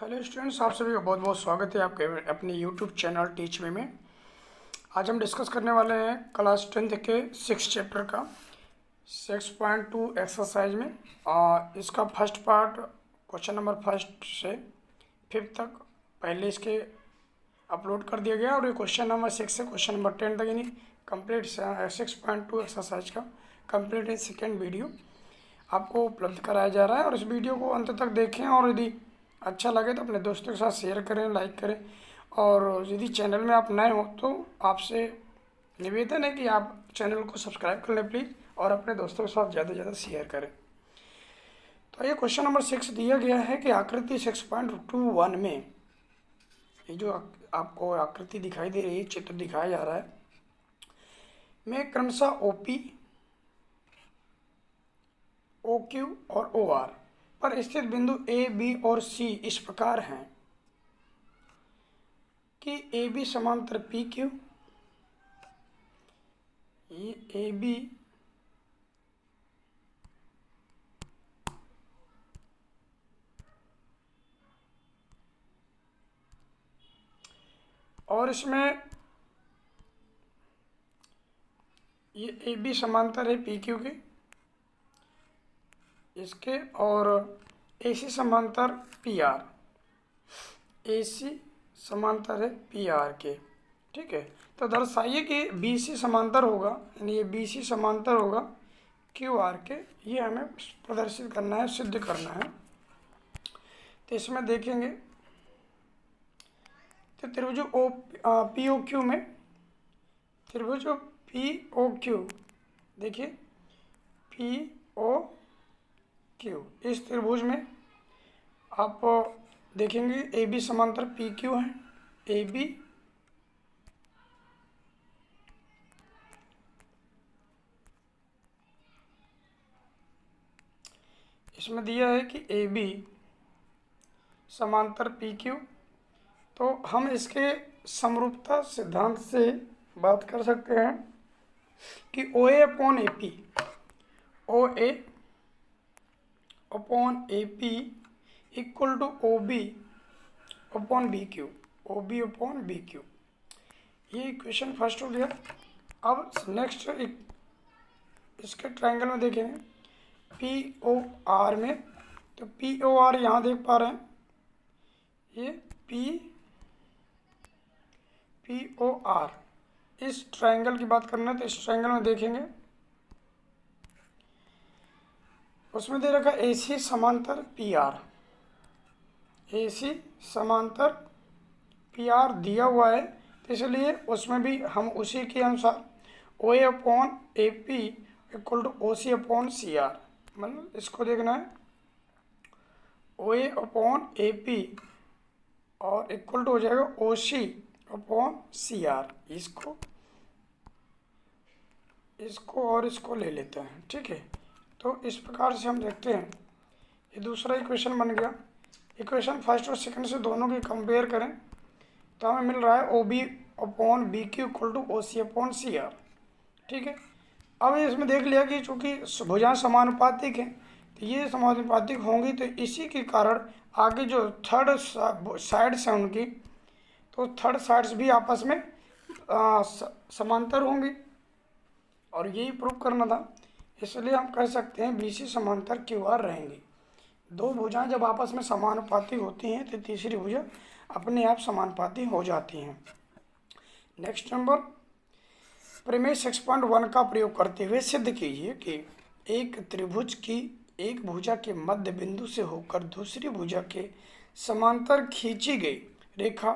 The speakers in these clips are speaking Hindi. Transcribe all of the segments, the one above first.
हेलो स्टूडेंट्स, आप सभी का बहुत बहुत स्वागत है आपके अपने यूट्यूब चैनल टीच मी में। आज हम डिस्कस करने वाले हैं क्लास 10th के 6 चैप्टर का 6.2 एक्सरसाइज में। इसका first part question number first से 5th तक पहले इसके अपलोड कर दिया गया और ये क्वेश्चन नंबर 6 से क्वेश्चन नंबर 10 तक यानी कंप्लीट 6.2 एक्सरसाइज का कंप्लीट सेकेंड वीडियो आपको उपलब्ध कराया जा रहा है। और इस वीडियो को अंत तक देखें और यदि अच्छा लगे तो अपने दोस्तों के साथ शेयर करें, लाइक करें। और यदि चैनल में आप नए हो तो आपसे निवेदन है कि आप चैनल को सब्सक्राइब कर लें प्लीज़, और अपने दोस्तों के साथ ज़्यादा से ज़्यादा शेयर करें। तो ये क्वेश्चन नंबर 6 दिया गया है कि आकृति 6.21 में ये जो आपको आकृति दिखाई दे रही है, चित्र दिखाया जा रहा है, में क्रमशः OP, OQ और OR पर स्थित बिंदु A, B और C इस प्रकार हैं कि AB समांतर PQ, ये AB और इसमें ये AB समांतर है PQ के इसके, और AC समांतर PR, AC समांतर है PR के। ठीक है, तो दर्शाइए कि BC समांतर होगा, यानी ये BC समांतर होगा QR के। ये हमें प्रदर्शित करना है, सिद्ध करना है। तो इसमें देखेंगे तो त्रिभुज POQ में त्रिभुज POQ, देखिए POQ, इस त्रिभुज में आप देखेंगे AB समांतर PQ है, AB इसमें दिया है कि AB समांतर PQ। तो हम इसके समरूपता सिद्धांत से बात कर सकते हैं कि OA upon AP, OA upon AP equal to OB upon BQ, OB upon BQ। ये इक्वेशन फर्स्ट हो गया। अब नेक्स्ट इसके ट्रायंगल में देखेंगे POR में, तो POR यहाँ देख पा रहे हैं, ये POR, इस ट्रायंगल की बात करना है तो इस ट्रायंगल में देखेंगे, उसमें दे रखा AC समांतर PR, AC समांतर PR दिया हुआ है, तो इसलिए उसमें भी हम उसी के अनुसार OA upon AP equal to OC upon CR, मतलब इसको देखना है OA अपॉन AP और इक्वल टू हो जाएगा OC अपॉन CR। इसको और इसको ले लेते हैं। ठीक है, तो इस प्रकार से हम देखते हैं ये दूसरा इक्वेशन बन गया। इक्वेशन फर्स्ट और सेकंड से दोनों की कंपेयर करें तो हमें मिल रहा है OB upon BQ equal to OC upon CR। ठीक है, अब इसमें देख लिया कि चूँकि भुजाएं समानुपातिक हैं तो ये समानुपातिक होंगी, तो इसी के कारण आगे जो थर्ड साइड्स हैं उनकी, तो थर्ड साइड्स भी आपस में समांतर होंगी, और यही प्रूव करना था। इसलिए हम कह सकते हैं BC समांतर QR रहेंगी। दो भुजाएं जब आपस में समानुपातिक होती हैं तो तीसरी भुजा अपने आप समानुपाती हो जाती हैं। नेक्स्ट नंबर, प्रमेय 6.1 का प्रयोग करते हुए सिद्ध कीजिए कि एक त्रिभुज की एक भुजा के मध्य बिंदु से होकर दूसरी भुजा के समांतर खींची गई रेखा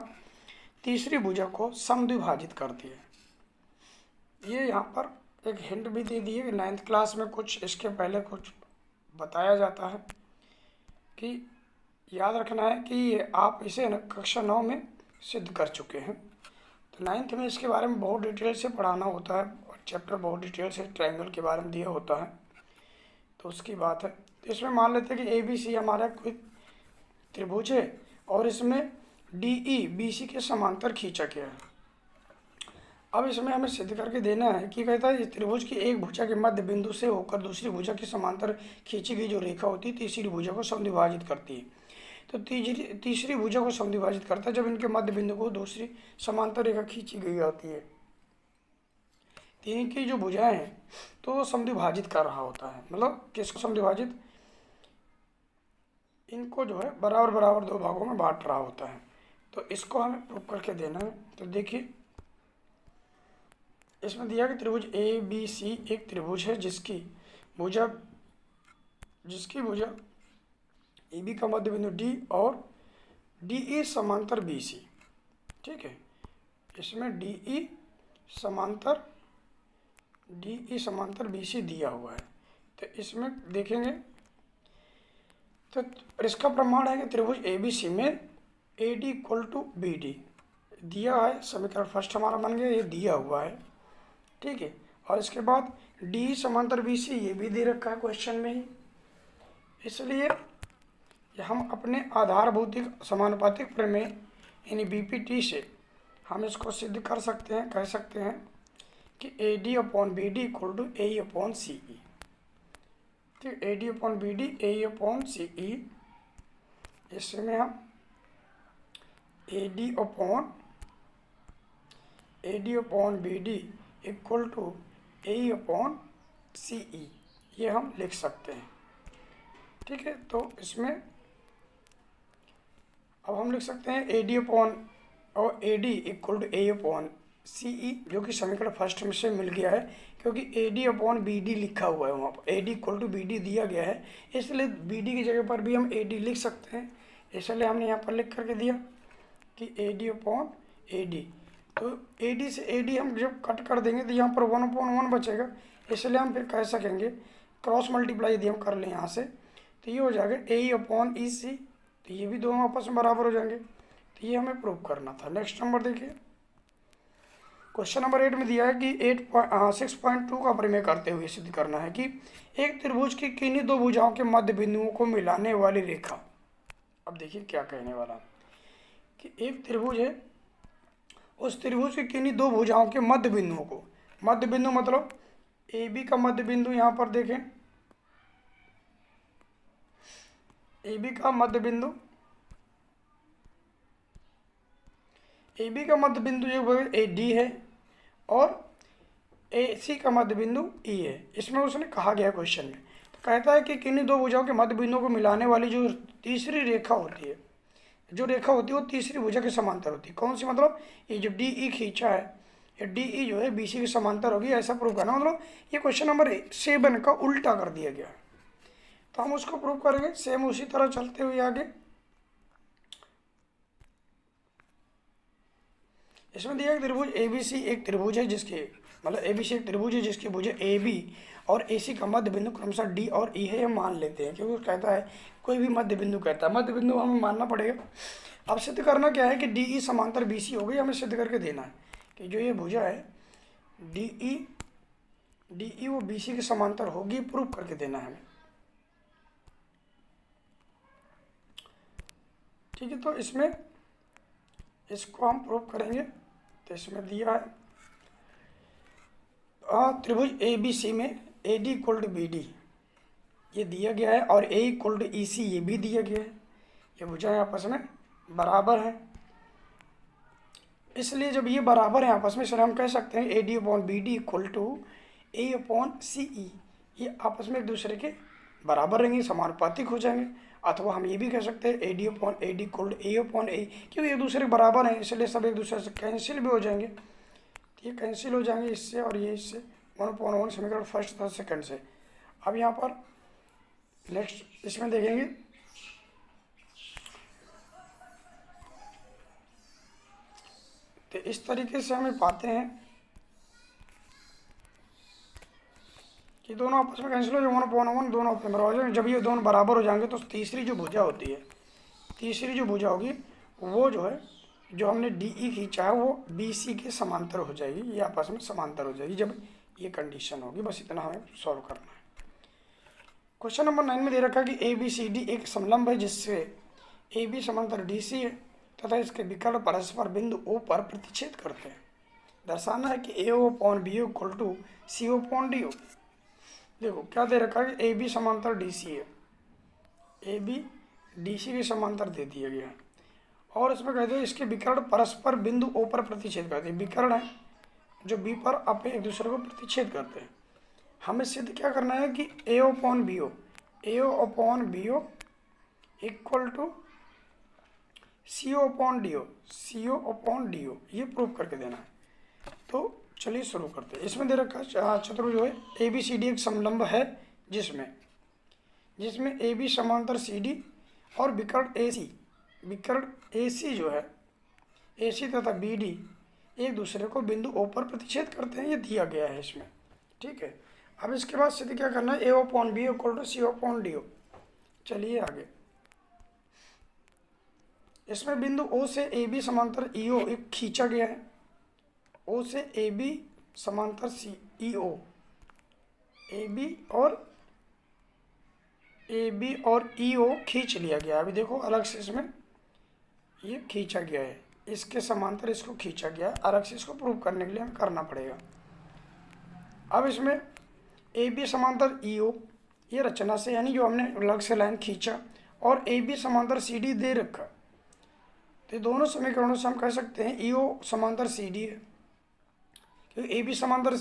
तीसरी भुजा को समद्विभाजित करती है। ये यहाँ पर एक हिंट भी दे दी है कि 9th क्लास में कुछ इसके पहले कुछ बताया जाता है कि याद रखना है कि आप इसे कक्षा 9 में सिद्ध कर चुके हैं। तो 9th में इसके बारे में बहुत डिटेल से पढ़ाना होता है और चैप्टर बहुत डिटेल से ट्रायंगल के बारे में दिया होता है, तो उसकी बात है। तो इसमें मान लेते हैं कि ABC हमारा कोई त्रिभुज है और इसमें DE BC के समांतर खींचा गया है। अब इसमें हमें सिद्ध करके देना है कि कहता है इस त्रिभुज की एक भुजा के मध्य बिंदु से होकर दूसरी भुजा के समांतर खींची गई जो रेखा होती है तीसरी भुजा को समद्विभाजित करती है। तो तीसरी भुजा को समद्विभाजित करता है जब इनके मध्य बिंदु को दूसरी समांतर रेखा खींची गई होती है। तीन की जो भुजाएं हैं तो वो समद्विभाजित कर रहा होता है, मतलब किसको समद्विभाजित, इनको जो है बराबर बराबर दो भागों में बांट रहा होता है। तो इसको हमें प्रूव करके देना है। तो देखिए इसमें दिया कि त्रिभुज ए बी सी एक त्रिभुज है जिसकी भुजा ए बी का मध्य बिंदु डी और डी ई समांतर बी सी, ठीक है। इसमें डी ई समांतर बी सी दिया हुआ है। तो इसमें देखेंगे तो इसका प्रमाण है कि त्रिभुज ए बी सी में A D equal to B D दिया है। समीकरण फर्स्ट हमारा बन गया, ये दिया हुआ है, ठीक है। और इसके बाद डी समांतर बी सी ये भी दे रखा है क्वेश्चन में ही, इसलिए हम अपने आधारभौतिक समानुपातिक प्रमेय यानी बीपीटी से हम इसको सिद्ध कर सकते हैं, कह सकते हैं कि A D upon B D equal to A E upon C E, ठीक। A D upon B D A E upon C E, इसमें हम A D upon B D equal to A E upon C E ये हम लिख सकते हैं, ठीक है। तो इसमें अब हम लिख सकते हैं ए डी अपॉन और A D equal to A upon C E, जो कि समीकरण फर्स्ट में से मिल गया है क्योंकि A D upon B D लिखा हुआ है, वहाँ पर A D equal to B D दिया गया है, इसलिए बी डी की जगह पर भी हम ए डी लिख सकते हैं। इसलिए हमने यहाँ पर लिख करके दिया कि A D upon A D. तो ए डी से ए डी हम जब कट कर देंगे तो यहाँ पर 1/1 बचेगा, इसलिए हम फिर कह सकेंगे क्रॉस मल्टीप्लाई यदि हम कर लें यहाँ से तो ये हो जाएगा ए ई अपॉन ई सी, तो ये भी दोनों आपस में बराबर हो जाएंगे। तो ये हमें प्रूव करना था। नेक्स्ट नंबर देखिए, क्वेश्चन नंबर 8 में दिया है कि 6.2 का प्रमेय करते हुए सिद्ध करना है कि एक त्रिभुज की किन्हीं दो भुजाओं के मध्य बिंदुओं को मिलाने वाली रेखा। अब देखिए क्या कहने वाला कि एक त्रिभुज है, उस त्रिभुज की किन्हीं दो भुजाओं के मध्य बिंदुओं को, मध्य बिंदु मतलब ए बी का मध्य बिंदु, यहाँ पर देखें ए बी का मध्य बिंदु, ए बी का मध्य बिंदु जो ए डी है और ए सी का मध्य बिंदु ई है। इसमें उसने कहा गया क्वेश्चन में, तो कहता है कि किन्हीं दो भुजाओं के मध्य बिंदुओं को मिलाने वाली जो तीसरी रेखा होती है, जो रेखा होती है वो तीसरी भुजा के समांतर होती है। कौन सी, मतलब ये जो डी ई खींचा है, ये डी ई जो है बी सी के समांतर होगी, ऐसा प्रूव करना। मतलब ये क्वेश्चन नंबर 7 का उल्टा कर दिया गया है, तो हम उसको प्रूव करेंगे सेम उसी तरह चलते हुए आगे। इसमें दिया त्रिभुज ए बी सी एक त्रिभुज है जिसके, मतलब ए बी सी एक त्रिभुज है जिसकी भुजा ए बी और ए सी का मध्य बिंदु क्रमशः डी और ई है, हम मान लेते हैं क्योंकि कहता है कोई भी मध्य बिंदु कहता है, मध्य बिंदु हमें मानना पड़ेगा। अब सिद्ध करना क्या है कि डी ई समांतर बी सी हो गई, हमें सिद्ध करके देना है कि जो ये भुजा है डी ई वो बी सी के समांतर होगी, प्रूव करके देना है हमें, ठीक है। तो इसमें इसको हम प्रूव करेंगे। तो इसमें दिया है त्रिभुज ए बी सी में A D equal to B D ये दिया गया है और ए इक्वल टू ई सी ये भी दिया गया है। ये भुजाएं आपस में बराबर हैं, इसलिए जब ये बराबर हैं आपस में, इसलिए हम कह सकते हैं A D upon B D equal to A upon C E, ये आपस में एक दूसरे के बराबर रहेंगे, समानुपातिक हो जाएंगे। अथवा हम ये भी कह सकते हैं A D upon A D equal to A upon A, क्योंकि एक दूसरे के बराबर हैं इसलिए सब एक दूसरे से कैंसिल भी हो जाएंगे। ये कैंसिल हो जाएंगे इससे और ये इससे, 1/1 समीकरण फर्स्ट तथा सेकंड से। अब यहाँ पर नेक्स्ट इसमें देखेंगे तो इस तरीके से हमें पाते हैं कि दोनों आपस में कैंसिल हो जाए, 1/1 दोनों आपस में बराबर हो जाएंगे। जब ये दोनों बराबर हो जाएंगे तो तीसरी जो भुजा होती है, तीसरी जो भुजा होगी वो जो है, जो हमने डी ई खींचा है वो बी सी के समांतर हो जाएगी, ये आपस में समांतर हो जाएगी जब ये कंडीशन होगी। बस इतना हमें सॉल्व करना है। क्वेश्चन नंबर 9 में दे रखा है कि ए बी सी डी एक समलंब है जिससे ए बी समांतर डी सी है तथा इसके विकर्ण परस्पर बिंदु ओ पर प्रतिच्छेद करते हैं। दर्शाना है कि A O upon B O equal to C O upon D O. देखो क्या दे रखा है कि ए बी समांतर डी सी है, ए बी DC के समांतर दे दिया गया है। और इसमें कहते हैं इसके विकर्ण परस्पर बिंदु O पर प्रतिच्छेद करते हैं। विकर्ण है जो B पर अपने एक दूसरे को प्रतिच्छेद करते हैं। हमें सिद्ध क्या करना है कि AO upon BO equal to CO upon DO ये प्रूव करके देना है। तो चलिए शुरू करते हैं। इसमें दे रखा चतुर्भुज है ABCD एक समलंब है जिसमें AB समांतर CD और विकर्ण AC जो है AC तथा BD एक दूसरे को बिंदु O पर प्रतिच्छेद करते हैं। ये दिया गया है इसमें, ठीक है। अब इसके बाद सिद्ध क्या करना है, AO upon BO equal to CO upon DO। चलिए आगे। इसमें बिंदु O से AB समांतर EO एक खींचा गया है। O से AB समांतर EO AB और EO खींच लिया गया। अभी देखो अलग से इसमें ये खींचा गया है, इसके समांतर इसको खींचा गया है। अलग से इसको प्रूव करने के लिए हमें करना पड़ेगा। अब इसमें AB समांतर EO ये रचना से यानी जो हमने अलग से लाइन खींचा और AB समांतर CD दे रखा, तो दोनों समीकरणों से हम कह सकते हैं EO समांतर CD है, क्योंकि AB समांतर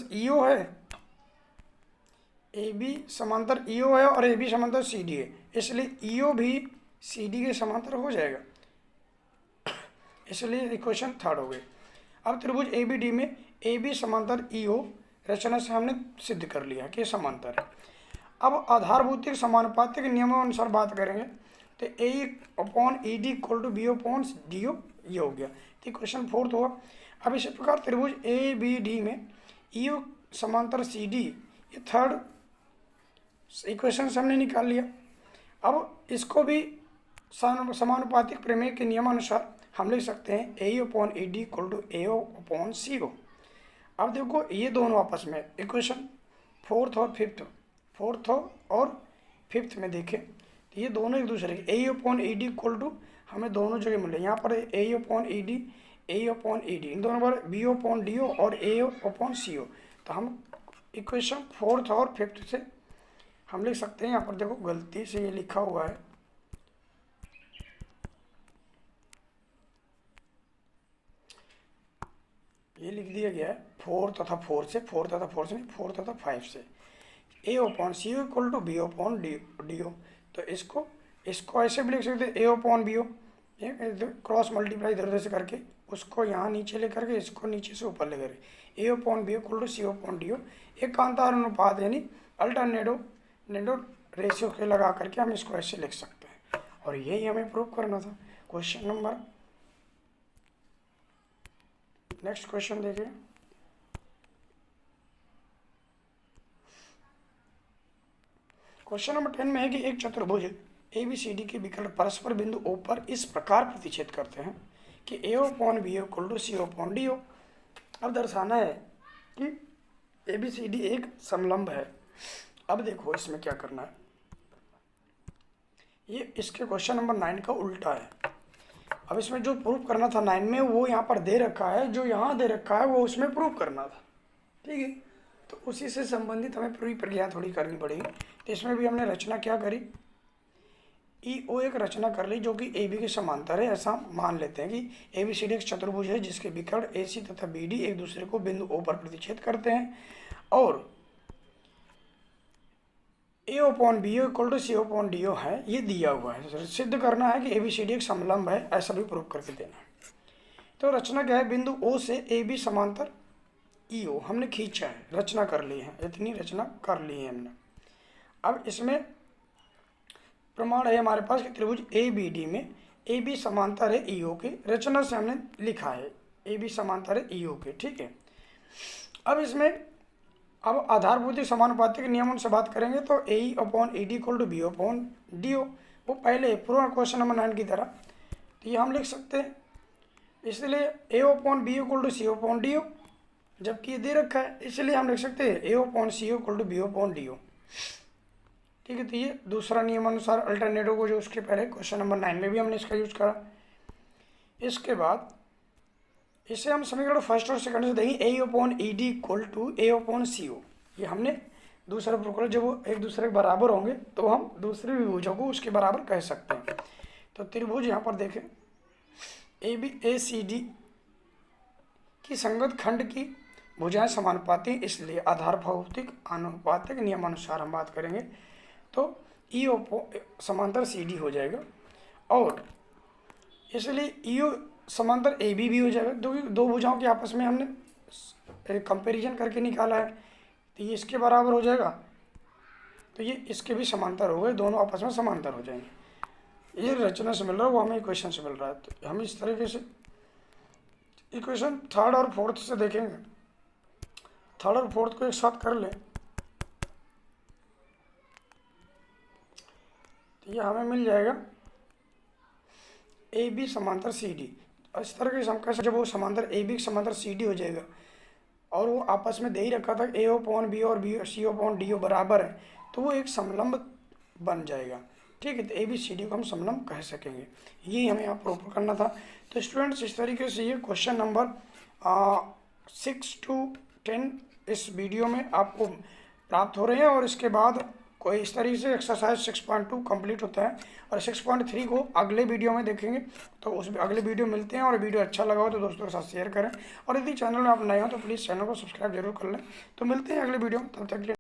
EO है और AB समांतर CD है, इसलिए EO भी CD के समांतर हो जाएगा। इसलिए इक्वेशन थर्ड हो गई। अब त्रिभुज ABD में AB समांतर EO रचना से हमने सिद्ध कर लिया कि समांतर है। अब आधारभूतिक समानुपातिक नियमों अनुसार बात करेंगे तो A upon ED equal to BO upon DO ये हो गया। तो क्वेश्चन फोर्थ हुआ। अब इसी प्रकार त्रिभुज ABD में EO समांतर CD ये थर्ड इक्वेशन से हमने निकाल लिया। अब इसको भी समानुपातिक प्रमेय के नियमानुसार हम लिख सकते हैं AE upon ED equal to AO upon CO। अब देखो ये दोनों आपस में इक्वेशन फोर्थ और फिफ्थ में देखें तो ये दोनों एक दूसरे के AE upon ED equal to हमें दोनों जगह मिले। यहाँ पर AE अपॉन ED इन दोनों पर BO अपॉन DO और AO अपॉन CO। तो हम इक्वेशन फोर्थ और फिफ्थ से हम लिख सकते हैं। यहाँ पर देखो गलती से ये लिखा हुआ है, ये लिख दिया गया है फोर तथा फाइव से A upon CO equal to BO upon DO। तो इसको ऐसे भी लिख सकते हैं A upon BO cross multiply इधर उधर से करके उसको यहाँ नीचे लेकर के इसको नीचे से ऊपर लेकर A upon BO equal to CO upon DO एक कांतार अनुपात यानी अल्टरनेटो रेशियो के लगा करके हम इसको ऐसे लिख सकते हैं। और यही हमें प्रूव करना था। क्वेश्चन नंबर नेक्स्ट क्वेश्चन देखिए। क्वेश्चन नंबर 10 में है कि एक चतुर्भुज ABCD के विकर्ण परस्पर बिंदु O पर इस प्रकार प्रतिच्छेद करते हैं कि AO upon BO equal to CO upon DO। अब दर्शाना है कि ABCD एक समलंब है। अब देखो इसमें क्या करना है, ये इसके क्वेश्चन नंबर 9 का उल्टा है। अब इसमें जो प्रूफ करना था 9 में वो यहाँ पर दे रखा है, जो यहाँ दे रखा है वो उसमें प्रूफ करना था, ठीक है। तो उसी से संबंधित हमें पूरी प्रक्रिया थोड़ी करनी पड़ेगी। तो इसमें भी हमने रचना क्या करी, EO एक रचना कर ली जो कि AB के समांतर है। ऐसा मान लेते हैं कि ABCD एक चतुर्भुज है जिसके विकर्ण AC तथा BD एक दूसरे को बिंदु O पर प्रतिच्छेद करते हैं और AO upon BO equal to CO upon DO है, ये दिया हुआ है। सिद्ध करना है कि ABCD एक समलंब है, ऐसा भी प्रूव करके देना है। तो रचना क्या है, बिंदु O से AB समांतर EO हमने खींचा है, रचना कर ली है, इतनी रचना कर ली है हमने। अब इसमें प्रमाण है हमारे पास कि त्रिभुज ABD में AB समांतर है EO के, रचना से हमने लिखा है AB समांतर है EO के, ठीक है। अब इसमें अब आधारभूत समानुपातिक नियमों से बात करेंगे तो AE upon ED equal to BO upon DO, वो पहले पूरा क्वेश्चन नंबर 9 की तरह। तो ये हम लिख सकते हैं, इसलिए AO upon BO equal to CO upon DO, जबकि ये दे रखा है इसलिए हम लिख सकते हैं AO upon CO equal to BO upon DO, ठीक है। तो ये दूसरा नियम अनुसार अल्टरनेटिव को जो उसके पहले क्वेश्चन नंबर 9 में भी हमने इसका यूज करा। इसके बाद इसे हम समीकरण फर्स्ट और सेकंड से देंगे AE upon ED equal to AO upon CO। ये हमने दूसरा प्रूफ, जब वो एक दूसरे के बराबर होंगे तो हम दूसरे विभुजों को उसके बराबर कह सकते हैं। तो त्रिभुज यहाँ पर देखें ABACD की संगत खंड की भुजाएं समानुपाती, इसलिए आधार भौतिक आनुपातिक नियमानुसार हम बात करेंगे तो EO समांतर CD हो जाएगा, और इसलिए EO समांतर AB भी हो जाएगा। दो भुजाओं के आपस में हमने कंपैरिजन करके निकाला है, तो ये इसके बराबर हो जाएगा, तो ये इसके भी समांतर हो गए, दोनों आपस में समांतर हो जाएंगे। ये रचना से मिल रहा है, वो हमें इक्वेशन से मिल रहा है। तो हम इस तरीके से इक्वेशन थर्ड और फोर्थ से देखेंगे। थर्ड और फोर्थ को एक साथ कर लें तो ये हमें मिल जाएगा AB समांतर CD। इस तरह से हम कैसे, जब वो समांतर AB समांतर CD हो जाएगा और वो आपस में दे ही रखा था AO/B और CO/DO बराबर है, तो वो एक समलंब बन जाएगा। ठीक है, तो ABCD को हम समलंब कह सकेंगे। यही हमें यहाँ प्रूव करना था। तो स्टूडेंट्स, इस तरीके से ये क्वेश्चन नंबर 6 to 10 इस वीडियो में आपको प्राप्त हो रहे हैं, और इसके बाद कोई इस तरीके से एक्सरसाइज 6.2 कंप्लीट होता है, और 6.3 को अगले वीडियो में देखेंगे। तो उस अगले वीडियो मिलते हैं, और वीडियो अच्छा लगा हो तो दोस्तों के साथ शेयर करें, और यदि चैनल में आप नए हो तो प्लीज़ चैनल को सब्सक्राइब जरूर कर लें। तो मिलते हैं अगले वीडियो में, तब तक के लिए।